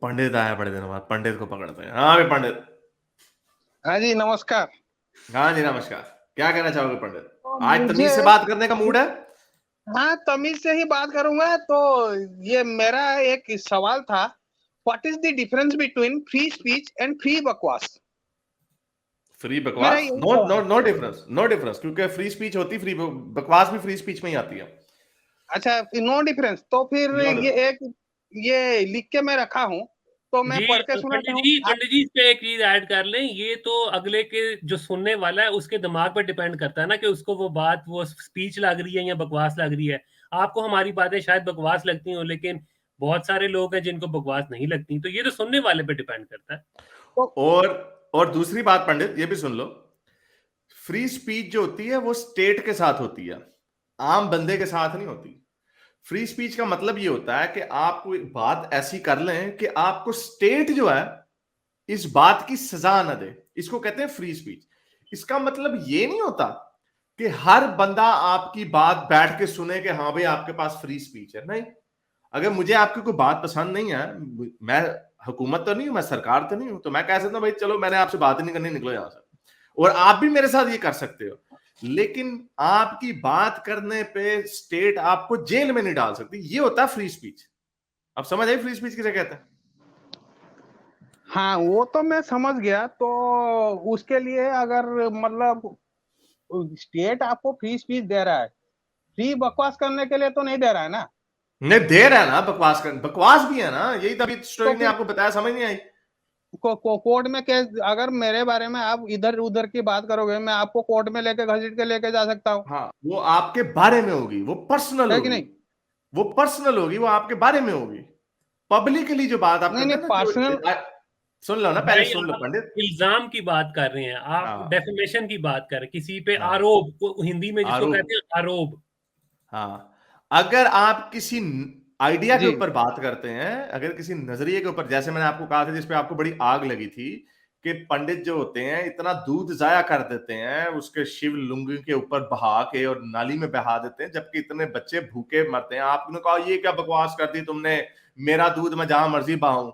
पंडित आया बड़े दिनों बाद, पंडित को पकड़ते हैं। हाँ भाई पंडित। हाँ जी नमस्कार। हाँ जी नमस्कार। क्या कहना चाहोगे पंडित? तो आज तमीज से मुझे बात करने का मूड है? हाँ तमीज से ही बात करूंगा। तो ये मेरा एक सवाल था, what is the difference between free speech and free बकवास? फ्री मेरा बकवास? यही नो सवाल नो है। नो डिफरेंस, नो डिफरेंस, क्योंकि फ्री स्पीच होती, फ्री बकवास भी फ्री स्पीच में ही आती है। अच्छा, नो डिफरेंस। तो फिर नो डिफरेंस। ये लिख के मैं रखा हूँ, तो मैं जी पढ़ के सुनाता हूँ। पंडित जी इस पे एक चीज ऐड कर लें। ये तो अगले के जो सुनने वाला है उसके दिमाग पर डिपेंड करता है ना, कि उसको वो बात, वो स्पीच लग रही है या बकवास लग रही है। आपको हमारी बातें शायद बकवास लगती हो, लेकिन बहुत सारे लोग हैं जिनको बकवास नहीं लगती। तो ये तो सुनने वाले पे डिपेंड करता है। तो और दूसरी बात पंडित, ये भी सुन लो, फ्री स्पीच जो होती है वो स्टेट के साथ होती है, आम बंदे के साथ नहीं होती। फ्री स्पीच का मतलब ये होता है कि आप कोई बात ऐसी कर लें कि आपको स्टेट जो है इस बात की सजा न दे, इसको कहते हैं फ्री स्पीच। इसका मतलब ये नहीं होता कि हर बंदा आपकी बात बैठ के सुने कि हाँ भाई आपके पास फ्री स्पीच है। नहीं, अगर मुझे आपकी कोई बात पसंद नहीं है, मैं हुकूमत तो नहीं हूं, मैं सरकार तो नहीं हूं, तो मैं कह सकता हूं भाई चलो मैंने आपसे बात ही नहीं करनी, निकलो यहां से। और आप भी मेरे साथ ये कर सकते हो, लेकिन आपकी बात करने पे स्टेट आपको जेल में नहीं डाल सकती। ये होता है फ्री स्पीच। अब समझ आई फ्री स्पीच किसे कहते हैं? हाँ, वो तो मैं समझ गया। तो उसके लिए अगर मतलब स्टेट आपको फ्री स्पीच दे रहा है, फ्री बकवास करने के लिए तो नहीं दे रहा है ना। नहीं दे रहा है ना, बकवास कर, बकवास भी है ना, यही तभी तो स्टोरी ने फिर आपको बताया, समझ नहीं आई? कोर्ट में केस, अगर मेरे बारे में आप इधर उधर की बात करोगे, मैं आपको कोर्ट में लेके घसीट के लेके जा सकता हूँ, हाँ, वो आपके बारे में होगी, वो पर्सनल है कि होगी, नहीं? वो पर्सनल होगी, वो आपके बारे में होगी। पब्लिकली जो बात आप नहीं करते नहीं, हैं ना, पर्सनल। सुन लो ना, पहले भाई सुन लो आप पंडित। इल्जाम की बात कर रहे हैं, आप हाँ डेफिमेशन की बात कर रहे हैं, किसी पे हाँ, आरोप, हिंदी में जिसको आरोप। कहते हैं आरोप। हाँ, अगर आप किसी आइडिया के जी। ऊपर बात करते हैं, अगर किसी नजरिए के ऊपर, जैसे मैंने आपको कहा था जिसपे आपको बड़ी आग लगी थी, कि पंडित जो होते हैं इतना दूध जाया कर देते हैं, उसके शिव लुंगी के ऊपर बहा के और नाली में बहा देते हैं, जबकि इतने बच्चे भूखे मरते हैं। आपने कहा ये क्या बकवास कर दी तुमने, मेरा दूध मैं जहां मर्जी बहाऊं।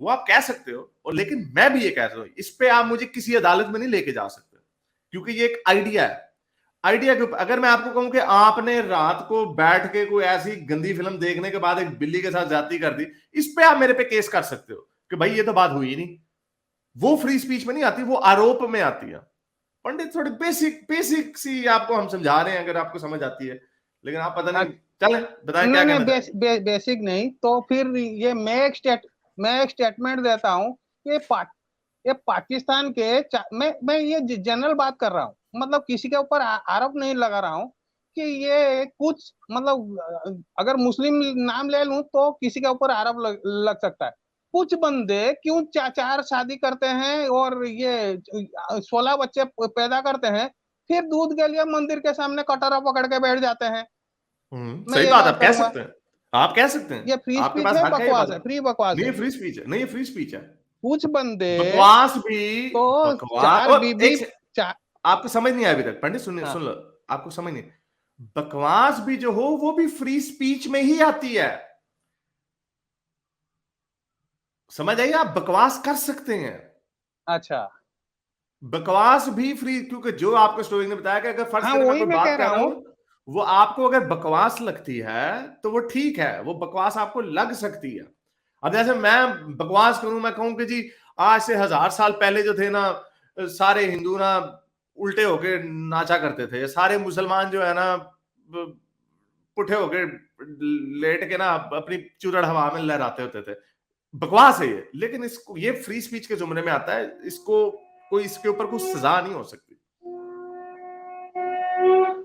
वो आप कह सकते हो, और लेकिन मैं भी ये कह सकता हूं, इस पे आप मुझे किसी अदालत में नहीं लेके जा सकते, क्योंकि ये एक आइडिया है। आइडिया के ऊपर अगर मैं आपको कहूं कि आपने रात को बैठ के कोई ऐसी गंदी फिल्म देखने के बाद एक बिल्ली के साथ जाती कर दी, इस पे आप मेरे पे केस कर सकते हो कि भाई ये तो बात हुई नहीं। वो फ्री स्पीच में नहीं आती, वो आरोप में आती है। पंडित थोड़ी बेसिक बेसिक सी आपको हम समझा रहे हैं, अगर आपको समझ आती है, लेकिन आप पता नहीं। चले बताएं क्या नहीं नहीं, कहना चाहेंगे। बेसिक नहीं। तो फिर ये मैं एक स्टेटमेंट देता हूँ। ये ये पाकिस्तान के मैं ये जनरल बात कर रहा हूँ, मतलब किसी के ऊपर आरोप नहीं लगा रहा हूँ कि ये कुछ मतलब अगर मुस्लिम नाम ले लूं तो किसी के ऊपर आरोप लग सकता है। कुछ बंदे क्यों चार शादी करते हैं और ये 16 बच्चे पैदा करते हैं, फिर दूध के लिए मंदिर के सामने कटोरा पकड़ के बैठ जाते हैं। मैं सही ये बात, बात आप कह करूंगा। सकते हैं, आप कह सकते हैं, ये फ्री आपके स्पीच पास है, हक है ये बात बकवास है, करने। फ्री बकवास नहीं है। ये फ्री स्पीच है, नहीं ये फ्री स्पीच है। कुछ बंदे बकवास भी, तो बकवास, चार और बीबी एक, चार। आपको समझ नहीं आया अभी तक पंडित, सुनिए, हाँ। सुन लो। आपको समझ नहीं, बकवास भी जो हो वो भी फ्री स्पीच में ही आती है। समझ आइए, आप बकवास कर सकते हैं, अच्छा। बकवास भी फ्री, क्योंकि जो आपको स्टोरी ने बताया कि अगर फर्ज हाँ, करें मैं वही कोई मैं कह बात रहा कर रहा हूँ। हूं, वो आपको अगर बकवास लगती है तो वो ठीक है, वो बकवास आपको लग सकती है। अब जैसे मैं बकवास करूं, मैं कहूं कि जी आज से 1000 साल पहले जो थे ना, सारे हिंदू ना उल्टे होके नाचा करते थे, सारे मुसलमान जो है ना पुठे होके लेट के ना अपनी चूरड़ हवा में लहराते होते थे। बकवास है ये, लेकिन इसको, ये फ्री स्पीच के जुमरे में आता है, इसको कोई, इसके ऊपर कुछ सजा नहीं हो सकती।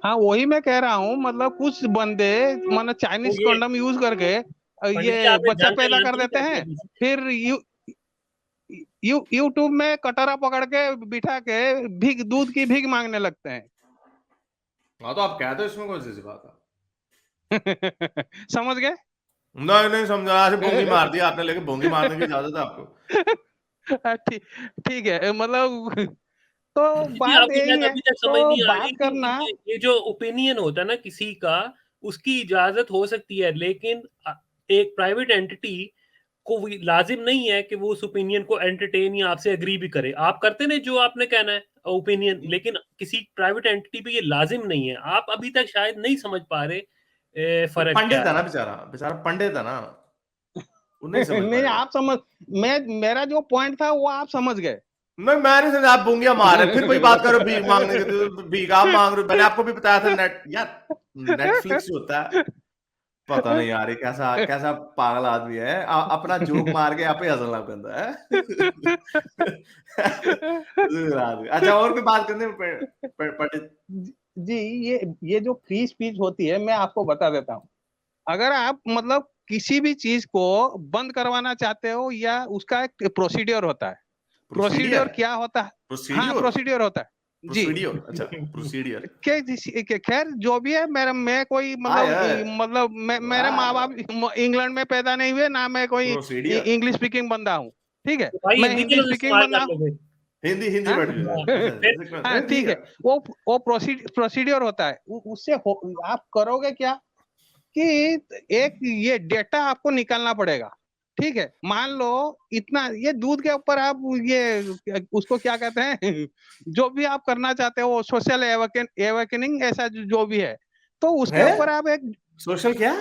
हाँ, वही मैं कह रहा हूँ। मतलब कुछ बंदे मतलब तो चाइनीज ये कंडोम यूज करके पंडित जी ये आपने बच्चा जंग पैदा ऐलान कर तो नहीं देते कर दिया हैं। किसी ने? फिर यूट्यूब में कटोरा पकड़ के बिठा के भीख, दूध की भीख मांगने लगते हैं। हाँ तो आप कहते हो इसमें कौन सी बात है? समझ गए? नहीं नहीं समझा, आज बोंगी मार दी आपने, लेकिन बोंगी मारने की इजाजत है आपको। ठीक ठीक है, मतलब तो जी बात आपकी यही बात है। अभी तक समझ तो नहीं आ रही बात कि करना। ये जो ओपिनियन होता है ना किसी का, उसकी इजाजत हो सकती है, लेकिन एक प्राइवेट एंटिटी को लाजिम नहीं है कि वो उस ओपिनियन को एंटरटेन या आपसे एग्री भी करे। आप करते नहीं जो आपने कहना है ओपिनियन, लेकिन किसी प्राइवेट एंटिटी पे ये लाजिम नहीं है। आप अभी तक शायद नहीं समझ पा रहे फर्क क्या पंडित है है। ना बेचारा, बेचारा पंडित है ना, वो नहीं समझ नहीं पाएगा। आप समझ, मेरा जो पॉइंट था वो आप समझ गए। मैं नहीं समझा, आप बूंगिया मार रहे, फिर वही बात करो भीख मांगने की, तो भीख आप मांग रहे हो। मैंने आपको भी बताया था नेट यार, नेटफ्लिक्स जो होता है, पता नहीं यार ये कैसा कैसा पागल आदमी है, अपना जोक मार के आप ही हंसने लग पैंदा है। अच्छा, और कोई बात करने पंडित? जी, ये जो फ्री स्पीच होती है, मैं आपको बता देता हूँ। अगर आप मतलब किसी भी चीज को बंद करवाना चाहते हो, या उसका एक प्रोसीड्योर होता है। प्रोसीड्योर क्या होता है? हाँ, प्रोसीड्योर, प्रोसीड्योर होता है जी। प्रोसीड्योर, अच्छा प्रोसीडियर। खैर जो भी है, मैं कोई मेरे माँ बाप इंग्लैंड में पैदा नहीं हुए, ना मैं कोई प्रोसीडियर, इंग्लिश स्पीकिंग बंदा हूँ, ठीक है। भाई मैं हिंदी हिंदी के लफ्ज़ स्पीकिंग इस्तेमाल बंदा कर हूँ। लो फिर। हिंदी हाँ? बैठ गया। फिर हाँ ठीक है, वो प्रोसीड्योर होता है। उससे आप करोगे क्या कि एक ये डेटा आपको निकालना पड़ेगा, ठीक है। मान लो इतना ये दूध के ऊपर आप ये उसको क्या कहते हैं, जो भी आप करना चाहते हो, सोशल एवेकनिंग ऐसा जो भी है, तो उसके है ऊपर आप एक सोशल क्या,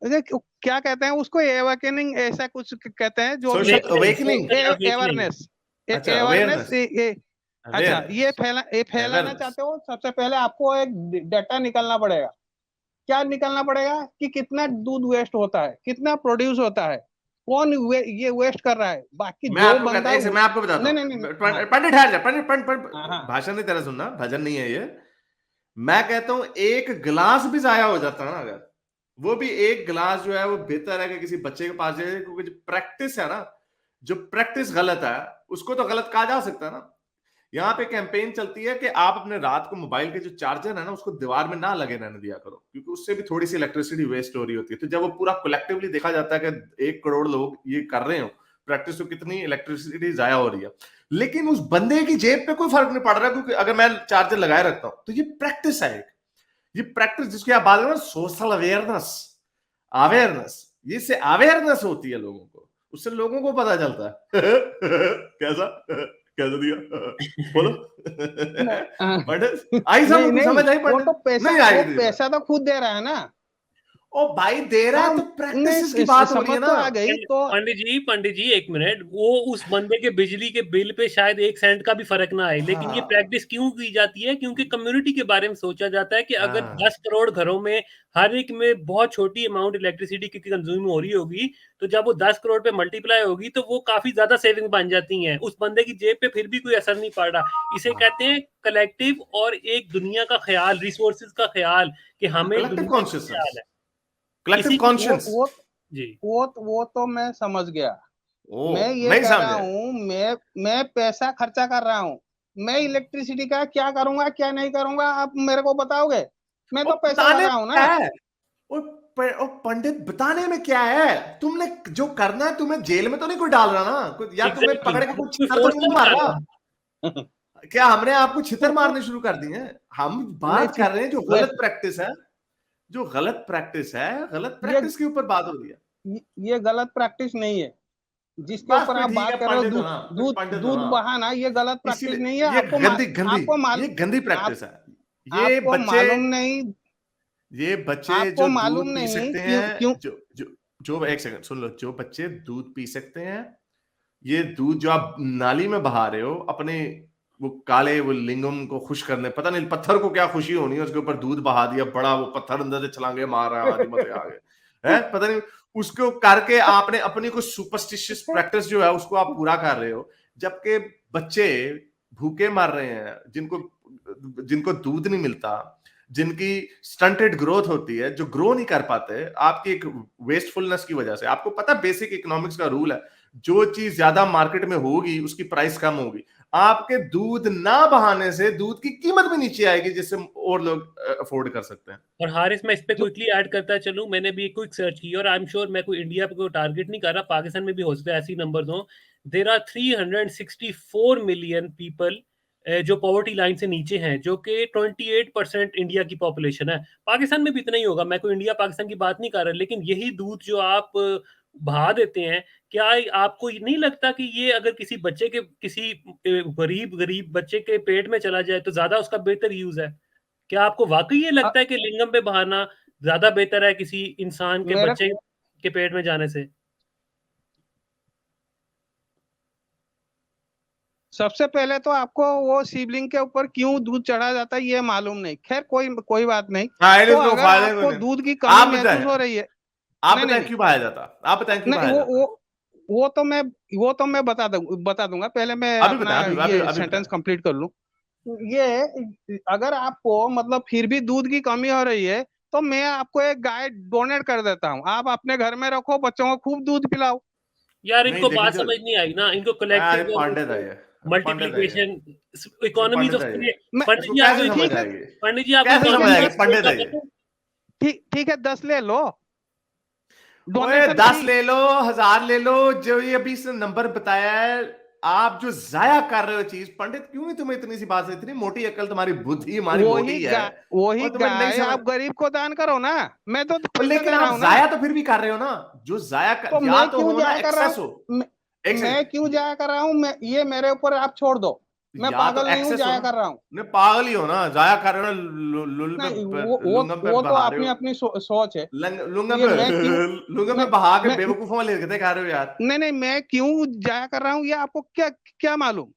क्या कहते हैं उसको, एवेकनिंग ऐसा कुछ कहते हैं जो भी है। सोशल अवेकनिंग, अवेयरनेस, अच्छा अवेयरनेस। अवेयरनेस, अच्छा, ये अवेयरनेस, फैलाना अवेयरनेस। चाहते हो, सबसे पहले आपको एक डेटा निकालना पड़ेगा। क्या निकालना पड़ेगा कि कितना दूध वेस्ट होता है, कितना प्रोड्यूस होता है, कौन ये वेस्ट कर रहा है। बाकी मैं जो आपको कहता बंदा है, मैं आपको बताता नहीं नहीं नहीं हूँ, नहीं, हाँ पंडित ठहर जा, पंडित हाँ हाँ भाषण नहीं तेरा सुनना, भजन नहीं है ये। मैं कहता हूं एक गिलास भी जाया हो जाता है ना, अगर वो भी एक गिलास जो है वो बेहतर है कि किसी बच्चे के पास जाए, क्योंकि जो प्रैक्टिस है ना, जो प्रैक्टिस गलत है उसको तो गलत कहा जा सकता है ना। यहाँ पे कैंपेन चलती है कि आप अपने रात को मोबाइल के जो चार्जर है ना उसको दीवार में ना लगे रहने दिया करो, क्योंकि उससे भी थोड़ी सी इलेक्ट्रिसिटी वेस्ट हो रही होती है। तो जब वो पूरा कलेक्टिवली देखा जाता है कि 1 करोड़ लोग ये कर रहे हो प्रैक्टिस, तो कितनी इलेक्ट्रिसिटी जाया हो रही है। लेकिन उस बंदे की जेब पे कोई फर्क नहीं पड़ रहा, क्योंकि अगर मैं चार्जर लगाए रखता हूं तो ये प्रैक्टिस है, ये प्रैक्टिस जिसकी आप बात करें, सोशल अवेयरनेस, अवेयरनेस, ये से अवेयरनेस होती है लोगों को, उससे लोगों को पता चलता है। कैसा कैसा दिया बोलो। पंडित आई नहीं समझ, नहीं, समझ आई वो पंडित? तो पैसा, नहीं वो आएगी तुझे? पैसा तो खुद दे रहा है ना। ओ भाई दे रहा हाँ है तो नहीं, प्रैक्टिस की बात हो रही समझ है तो ना। आ गई तो। पंडित जी एक मिनट, वो उस बंदे के बिजली के बिल पे शायद 1 सेंट का भी फर्क ना आए, लेकिन ये हाँ प्रैक्टिस क्यों की जाती है? क्योंकि कम्युनिटी के बारे में सोचा जाता है कि अगर हाँ 10 करोड़ घरों में हर एक में बहुत छोटी अमाउंट इलेक्ट्रिसिटी की कंज्यूम हो रही होगी, तो जब वो 10 करोड़ पे मल्टीप्लाई होगी तो वो काफी ज्यादा सेविंग बन जाती हैं। उस बंदे की जेब पे फिर भी कोई असर नहीं पड़ रहा। इसे कहते हैं कलेक्टिव और एक दुनिया का ख्याल, रिसोर्सेज का ख्याल, कि हमें कलेक्टिव दुनिया का कॉन्शियसनेस, ख्याल है। कलेक्टिव इसी की वो कॉन्शियस। वो जी। वो तो मैं समझ गया। ओ मैं ये नहीं कह रहा समझे? हूँ, मैं पैसा खर्चा कर रहा हूँ। मैं इलेक्ट्रिसिटी का क्या करूंगा, क्या नहीं करूंगा, आप मेरे को बताओगे? मैं ओ तो पैसा बताने लगा में हूं क्या ना। है? ओ पंडित बताने में क्या है? तुमने जो करना है, तुम्हें जेल में तो नहीं कोई डाल रहा ना, या तुम्हें एग्जैक्टली, पकड़ के कोई कोई छितर तो फोर्स तो नहीं नहीं मार कर रहा? रहा। क्या हमने आपको छितर मारने शुरू कर दिए हैं? हम नहीं बात कर रहे हैं जो वे गलत प्रैक्टिस है, जो गलत प्रैक्टिस है, गलत ये प्रैक्टिस के ऊपर बात हो रही है। ये गलत प्रैक्टिस नहीं है। जिसके बस ऊपर फिर आप ठीक बात है, कर रहे हो, पंडित हो ना, फिर दूध पंडित हो दूध ना। बहाना, ये गलत प्रैक्टिस नहीं है। इसीलिए ये गंदी गंदी, आपको माल ये गंदी आप प्रैक्टिस है। ये आपको बच्चे, मालूम नहीं, ये बच्चे आपको जो मालूम दूध पी नहीं सकते क्यों हैं, क्यों जो जो जो एक सेकंड सुन लो, जो बच्चे दूध पी सकते हैं, ये दूध जो आप नाली में बहा रहे हो अपने, वो काले वो लिंगम को खुश करने, पता नहीं पत्थर को क्या खुशी होनी है, उसके ऊपर दूध बहा दिया, बड़ा वो पत्थर अंदर से छलांगे मार रहा है, आदि मजे आ गए है, पता नहीं उसको करके आपने अपनी कोई सुपरस्टिशियस प्रैक्टिस जो है उसको आप पूरा कर रहे हो, जबकि बच्चे भूखे मर रहे हैं, जिनको जिनको दूध नहीं मिलता, जिनकी स्टंटेड ग्रोथ होती है, जो ग्रो नहीं कर पाते आपकी एक वेस्टफुलनेस की वजह से। आपको पता बेसिक इकोनॉमिक्स का रूल है, जो चीज ज्यादा मार्केट में होगी उसकी प्राइस कम होगी। आपके दूध ना बहाने से दूध की कीमत भी नीचे आएगी, जिससे और लोग अफोर्ड कर सकते हैं। और हारिस, मैं इस पे जो क्विकली ऐड करता चलूं, मैंने भी क्विक सर्च की और आई एम श्योर मैं कोई इंडिया पे कोई टारगेट नहीं कर रहा, पाकिस्तान में भी हो सकता है ऐसी नंबर्स हो। देयर आर 364 मिलियन पीपल जो पॉवर्टी लाइन से नीचे हैं, जो कि 28% इंडिया की पॉपुलेशन है। पाकिस्तान में भी इतना ही होगा, मैं कोई इंडिया पाकिस्तान की बात नहीं कर रहा, लेकिन यही दूध जो आप बहा देते हैं, क्या आपको नहीं लगता कि ये अगर किसी बच्चे के किसी गरीब बच्चे के पेट में चला जाए तो ज़्यादा उसका बेहतर यूज़ है? क्या आपको वाक़ई ये अ, लगता है कि लिंगम पे बहाना ज़्यादा बेहतर है किसी इंसान के मेरे बच्चे के पेट में जाने से? सबसे पहले तो आपको वो शिवलिंग के ऊपर क्यों दूध चढ़ा जाता है ये मालूम नहीं। खैर कोई कोई बात नहीं। हाँ, तो उसको अगर फायदे आपको में दूध की कमी आप बताएं, महसूस हो रही है, आप नहीं नहीं बताएं नहीं क्यों पाया जाता, आप बताएं क्यों नहीं, पाया जाता। वो तो मैं बता दूंगा। पहले मैं अभी अपना बताएं, ये अभी बताएं। सेंटेंस कंप्लीट कर लूं। ये अगर आपको मतलब फिर भी दूध की कमी हो रही है तो मैं आपको एक गाय डोनेट कर देता हूँ। आप अपने घर में रखो, बच्चों को खूब दूध पिलाओ। यार नहीं इनको देखिए बात जो, समझ नहीं आई ना, इनको अरे कलेक्टिव पंडित है ये, पंडित है ये, मल्टीप्लिकेशन, ये इकोनॉमीज पंडित ऑफ है ये, मैं पंडित इसको जी कैसे आपको समझ ठीक है, आएगी, पंडित जी आपको कैसे ठीक समझ है, इकोनॉमीज आएगी, ऑफ स्केल पंडित का है ये। पता है? ठीक है, 10 ले लो, ओए डोनेशन 10 फ्री। ले लो, 1000 ले लो, जो ये अभी इसने नंबर बताया है, आप जो जाया कर रहे हो चीज, पंडित क्यों नहीं तुम्हें इतनी सी बात से, इतनी मोटी अकल, तुम्हारी बुद्धि हमारी मोटी है वही और तुम्हें नहीं गाय समझ। आप गरीब को दान करो ना। मैं तो और पैसे लेकिन दे रहा आप हूँ ना। जाया तो फिर भी कर रहे हो ना, जो जाया तो या मैं तो क्यों हो ना जाया कर रहा एक्सेस हूँ? हो। एक मैं सेकंड, क्यों जाया कर रहा हूँ? मैं ये मेरे ऊपर आप छोड़ दो। मैं या तो पागल नहीं हूँ, एक्सेस हो जाया ना, कर रहा हूँ। नहीं पागल ही हो ना, जाया कर रहे हो ना, लुल पे नहीं, लुंगम पे वो तो बहा रहे अपनी हो, अपनी सोच है। लुंगम ये पे मैं क्यों लुंगम मैं पे बहा के मैं बेवकूफों वाले हरकतें कर रहे हो यार। नहीं नहीं, मैं क्यों जाया कर रहा हूँ ये आपको क्या क्या मालूम?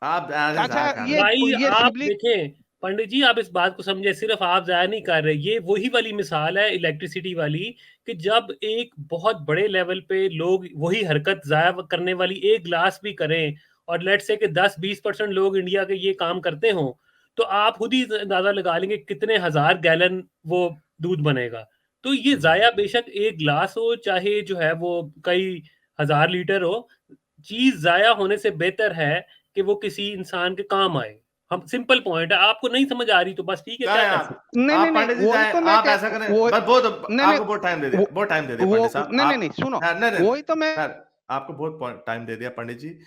आप ऐसे अच्छा, जाया कर रहे ये हो। भाई ये आप शिवलिंग। देखें, पंडित जी आप इस बात को समझे, सिर्फ आप जाया नहीं कर रहे, ये वही वाली मिसाल है इलेक्ट्रिसिटी वाली, कि जब एक बहुत बड़े लेवल पे लोग वही हरकत जाया करने वाली एक ग्लास भी करें, और लेट्स से कि 10-20% लोग इंडिया के ये काम करते हों, तो आप खुद ही अंदाजा लगा लेंगे कितने हजार गैलन वो दूध बनेगा। तो ये जाया बेशक एक ग्लास हो, चाहे जो है वो कई हजार लीटर हो, चीज जाया होने से बेहतर है कि वो किसी इंसान के काम आए। हम सिंपल पॉइंट है, आपको नहीं समझ आ रही तो बस ठीक है, क्या जाए कर सकते। नहीं नहीं आप नहीं, पंडित जी वही जाए, तो मैं आप कह ऐसा करें, वो बस बहुत, नहीं नहीं आपको बहुत टाइम दे दिया, वो बहुत टाइम दे दिया पंडित साहब, नहीं नहीं आप, नहीं, सुनो, हाँ, नहीं नहीं वही तो मैं खैर, आपको बहुत टाइम दे दिया पंडित जी।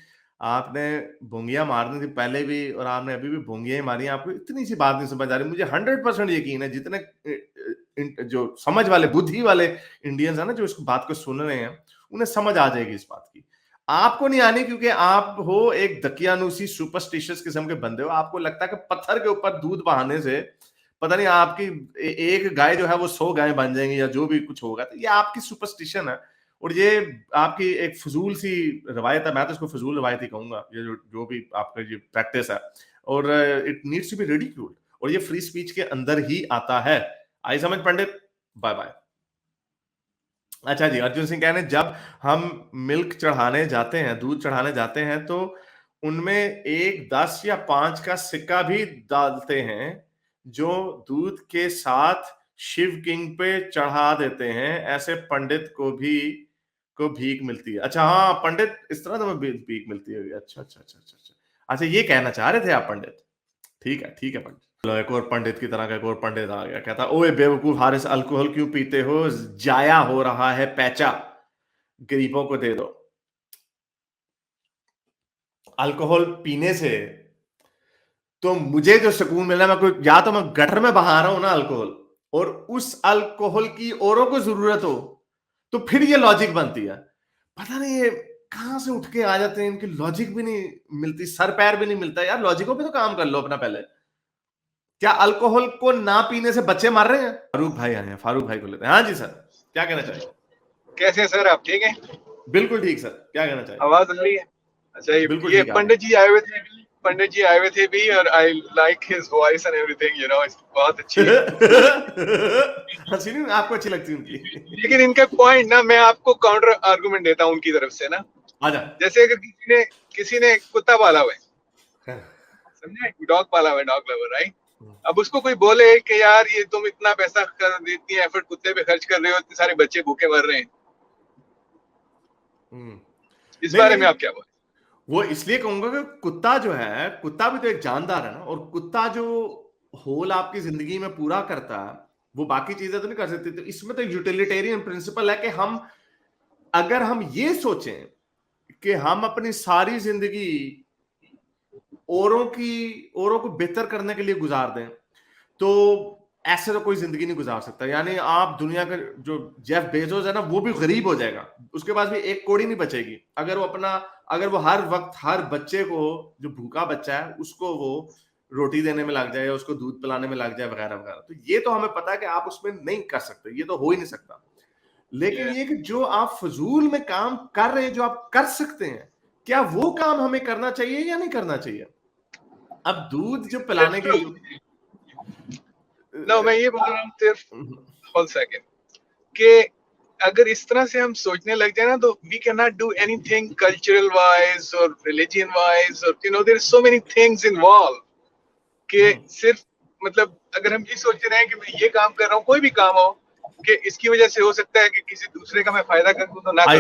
आपने भूंगिया मारनी थी पहले भी और आपने अभी भी भूंगिया ही मारी हैं, आपको इतनी सी बात नहीं समझ आ रही। मुझे 100% यकीन है जितने जो समझ वाले बुद्धि वाले इंडियंस है ना, जो इस बात को सुन रहे हैं, उन्हें समझ आ जाएगी इस बात की। आपको नहीं आनी क्योंकि आप हो एक दकियानुसी सुपरस्टिशियस किस्म के बंदे हो। आपको लगता है कि पत्थर के ऊपर दूध बहाने से पता नहीं आपकी एक गाय जो है वो 100 गाय बन जाएंगी या जो भी कुछ होगा, तो ये आपकी सुपरस्टिशन है और ये आपकी एक फजूल सी रवायत है। मैं तो इसको फजूल रवायत ही कहूंगा, ये जो भी आपका ये प्रैक्टिस है, और it needs to be ridiculed, और ये फ्री स्पीच के अंदर ही आता है। आई समझ पंडित, बाय बाय। अच्छा जी, अर्जुन सिंह कह रहे हैं जब हम मिल्क चढ़ाने जाते हैं, दूध चढ़ाने जाते हैं, तो उनमें एक 10 या 5 का सिक्का भी डालते हैं जो दूध के साथ शिव किंग पे चढ़ा देते हैं, ऐसे पंडित को भीख मिलती है। अच्छा हाँ पंडित, इस तरह तो भीख मिलती है। अच्छा अच्छा अच्छा अच्छा अच्छा, अच्छा ये कहना चाह रहे थे आप पंडित। ठीक है पंडित। लो एक और पंडित की तरह का एक और पंडित आ गया, कहता ओए बेवकूफ हारिस, अल्कोहल क्यों पीते हो, जाया हो रहा है पैचा, गरीबों को दे दो। अल्कोहल पीने से तो मुझे जो सुकून मिला, मैं कोई या तो मैं गटर में बहा रहा हूं ना अल्कोहल, और उस अल्कोहल की औरों को जरूरत हो, तो फिर ये लॉजिक बनती है। पता नहीं ये कहां से उठ के आ जाते हैं, इनकी लॉजिक भी नहीं मिलती, सर पैर भी नहीं मिलता। यार लॉजिकों पे तो काम कर लो अपना पहले। क्या अल्कोहल को ना पीने से बच्चे मर रहे हैं? फारूक भाई आए हैं, फारूक भाई को लेते हैं। हाँ जी सर, क्या कहना चाहिए? कैसे हैं सर, आप ठीक हैं? बिल्कुल ठीक सर, क्या कहना चाहिए? आवाज आ रही है? अच्छा, बिल्कुल ये ठीक आ रही पंडित जी आए हुए थे, पंडित जी आए हुए थे भी, और I like his voice and everything, you know, बहुत अच्छी है। हंसी नहीं आपको अच्छी लगती उनकी? लेकिन इनका पॉइंट ना, मैं आपको काउंटर आर्गुमेंट देता हूँ उनकी तरफ से ना। आजा। जैसे अगर किसी ने कुत्ता पाला हुआ है, समझे, डॉग पाला हुआ है, डॉग लवर, राइट? अब उसको कोई बोले कि यार ये तुम इतना पैसा इतनी एफर्ट कुत्ते पे खर्च कर रहे हो, इतने सारे बच्चे भूखे मर रहे हैं, इस नहीं बारे में लेकिन आप क्या बोले? वो इसलिए कहूंगा कि कुत्ता जो है, कुत्ता भी तो एक जानदार है ना, और कुत्ता जो होल आपकी जिंदगी में पूरा करता है, वो बाकी चीजें तो नहीं कर सकती। तो इसमें तो यूटिलिटेरियन प्रिंसिपल है कि हम, अगर हम ये सोचें कि हम अपनी सारी जिंदगी औरों को बेहतर करने के लिए गुजार दें, तो ऐसे तो कोई जिंदगी नहीं गुजार सकता। यानी आप दुनिया का जो जेफ बेजोस है ना, वो भी गरीब हो जाएगा, उसके पास भी एक कौड़ी नहीं बचेगी अगर वो हर वक्त हर बच्चे को, जो भूखा बच्चा है, उसको वो रोटी देने में लग जाए या उसको दूध पिलाने में लग जाए वगैरह वगैरह। तो ये तो हमें पता है कि आप उसमें नहीं कर सकते, ये तो हो ही नहीं सकता। लेकिन ये कि जो आप फजूल में काम कर रहे हैं, जो आप कर सकते हैं, क्या वो काम हमें करना चाहिए या नहीं करना चाहिए? अब दूध जो पिलाने के नो, मैं ये बोल रहा हूँ सिर्फ होल सेकंड कि अगर इस तरह से हम सोचने लग जाए ना, तो we can not do anything cultural wise और रिलीजन वाइज, और there is so many things involve कि सिर्फ मतलब अगर हम ये सोचते रहे कि मैं ये काम कर रहा हूँ, कोई भी काम हो, कि इसकी वजह से हो सकता है कि किसी दूसरे का मैं फायदा करूँ तो ना। आई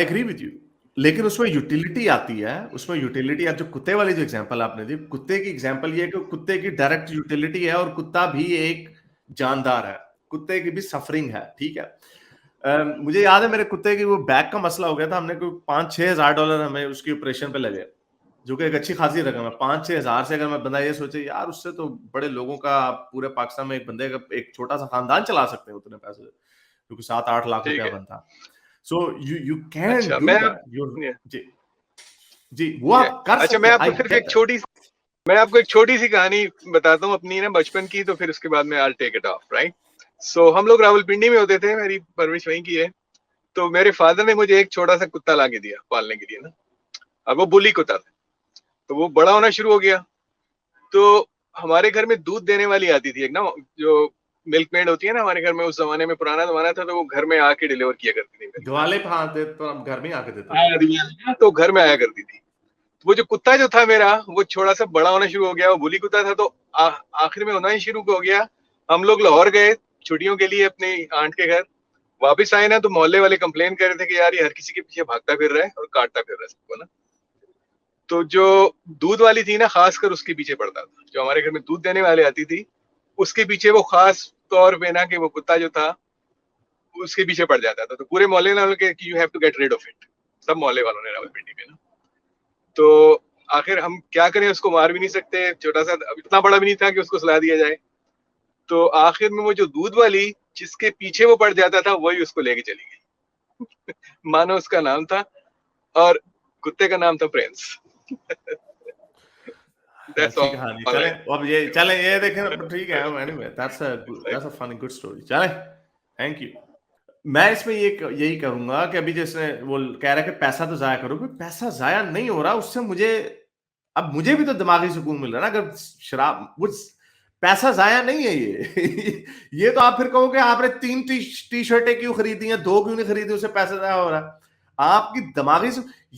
एग्री विद यू, लेकिन उसमें यूटिलिटी आती है, उसमें यूटिलिटी। अब जो कुत्ते वाली जो एग्जांपल आपने दी, कुत्ते की एग्जांपल ये है कि कुत्ते की डायरेक्ट यूटिलिटी है, और कुत्ता भी एक जानदार है, कुत्ते की भी सफरिंग है, ठीक है। मुझे याद है मेरे कुत्ते की वो बैग का मसला हो गया था, हमने कोई $5-6 हमें उसकी ऑपरेशन पे लगे, जो कि एक अच्छी खासी रकम है। 5-6 हज़ार से अगर मैं बंदा ये सोचे यार, उससे तो बड़े लोगों का पूरे पाकिस्तान में एक बंदे का एक छोटा सा खानदान चला सकते हैं उतने पैसे, क्योंकि 7-8 लाख रुपया बनता। So you can do that. जी वो आप कर सकते हैं। मैं आपको एक छोटी सी कहानी बताता हूँ अपनी ना बचपन की, तो फिर उसके बाद में I'll take it off, right? So हम लोग रावलपिंडी में होते थे, मेरी परवरिश वहीं की है। तो मेरे फादर ने मुझे एक छोटा सा कुत्ता ला के दिया पालने के लिए ना। अब वो बुली कुत्ता था, तो वो बड़ा होना शुरू हो गया। तो हमारे घर में दूध देने वाली आती थी एक ना, जो मिल्कमेड होती है ना हमारे घर में, उस जमाने में पुराना जमाना था, तो वो घर में आके डिलीवर किया करती थी। ग्वाले फांते तो हम घर में आके देते, तो घर में आया करती थी। तो वो जो कुत्ता जो था मेरा, वो थोड़ा सा बड़ा होना शुरू हो गया, वो बुली कुत्ता था। तो आखिर में होना ही शुरू हो गया। हम लोग लाहौर गए छुट्टियों के लिए अपनी आंट के घर, वापस आए ना, तो मोहल्ले वाले कंप्लेन कर रहे थे कि यार ये हर किसी के पीछे भागता फिर रहा है और काटता फिर रहा है सबको ना। तो जो दूध वाली थी ना, खासकर उसके पीछे पड़ता था। जो हमारे घर में दूध देने वाले आती थी, उसके पीछे वो खास तौर पे ना, कि वो कुत्ता जो था उसके पीछे पड़ जाता था। तो पूरे मोहल्ले वालों के you have to get rid of it, सब मोहल्ले वालों ने रावलपिंडी में ना। तो आखिर हम क्या करें, उसको मार भी नहीं सकते, छोटा सा, इतना बड़ा भी नहीं था कि उसको सुला दिया जाए। तो आखिर में वो जो दूध वाली जिसके पीछे वो पड़ जाता था, वही उसको लेके चली गई। मानो उसका नाम था, और कुत्ते का नाम था प्रिंस। ये देखें, ठीक है। Anyway that's a funny good story. चले, थैंक यू। मैं इसमें यही करूंगा कि अभी जैसे वो कह रहा है कि पैसा तो जाया करो, पैसा जाया नहीं हो रहा, उससे मुझे भी तो दिमागी सुकून मिल रहा है ना। अगर शराब, वो पैसा जाया नहीं है ये। ये तो आप फिर कहोगे आपने 3 टी शर्टें क्यों खरीदी हैं, 2 क्यों नहीं खरीदी, उससे पैसा जाया हो रहा है। आपकी दिमागी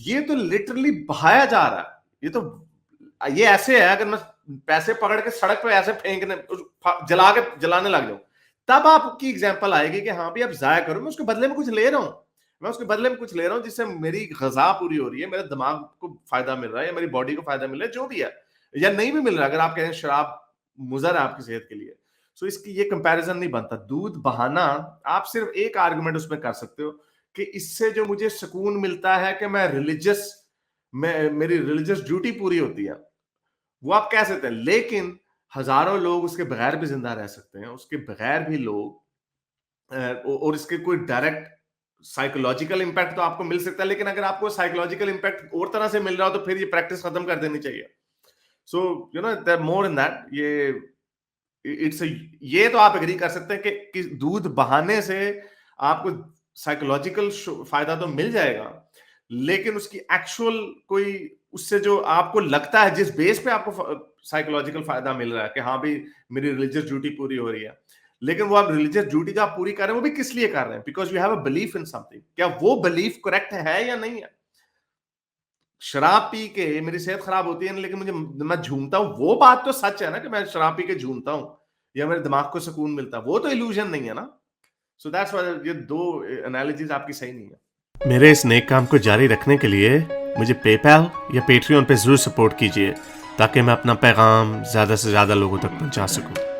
ये तो लिटरली बहाया जा रहा है। ये ऐसे है, अगर मैं पैसे पकड़ के सड़क पे ऐसे फेंकने, जलाने लग जाऊं, तब आपकी एग्जाम्पल आएगी कि हाँ भी अब जाया करो, मैं उसके बदले में कुछ ले रहा हूँ, जिससे मेरी ग़िज़ा पूरी हो रही है, मेरे दिमाग को फायदा मिल रहा है, या मेरी बॉडी को फायदा मिल रहा है, जो भी है, या नहीं भी मिल रहा है। अगर आप कहें शराब मुज़र है आपकी सेहत के लिए, सो इसकी ये कंपैरिजन नहीं बनता। दूध बहाना, आप सिर्फ एक आर्गुमेंट उसमें कर सकते हो कि इससे जो मुझे सुकून मिलता है कि मेरी रिलीजियस ड्यूटी पूरी होती है, वो आप कह सकते हैं। लेकिन हजारों लोग उसके बगैर भी जिंदा रह सकते हैं, उसके बगैर भी लोग, और इसके कोई डायरेक्ट साइकोलॉजिकल इंपैक्ट तो आपको मिल सकता है। लेकिन अगर आपको साइकोलॉजिकल इंपैक्ट और तरह से मिल रहा हो, तो फिर ये प्रैक्टिस खत्म कर देनी चाहिए। So you know there more in that. ये तो आप एग्री कर सकते हैं कि दूध बहाने से आपको साइकोलॉजिकल फायदा तो मिल जाएगा, लेकिन उसकी एक्चुअल कोई, उससे जो आपको लगता है, जिस बेस पे आपको साइकोलॉजिकल फायदा मिल रहा है कि हाँ भी मेरी रिलीजियस ड्यूटी पूरी हो रही है, लेकिन वो आप रिलीजियस ड्यूटी जो आप पूरी कर रहे हैं, वो भी किस लिए कर रहे हैं? Because you have a belief in something. क्या वो बिलीफ करेक्ट है या नहीं है? शराब पी के मेरी सेहत खराब होती है, लेकिन मैं झूमता हूं, वो बात तो सच है ना, कि मैं शराब पी के झूमता हूं या मेरे दिमाग को सुकून मिलता है, वो तो इल्यूजन नहीं है ना। सो दैट्स व्हाई ये 2 एनालॉजीज आपकी सही नहीं है। मेरे इस नेक काम को जारी रखने के लिए मुझे पेपैल या पेट्रियन पे जरूर सपोर्ट कीजिए, ताकि मैं अपना पैगाम ज्यादा से ज्यादा लोगों तक पहुंचा सकूं।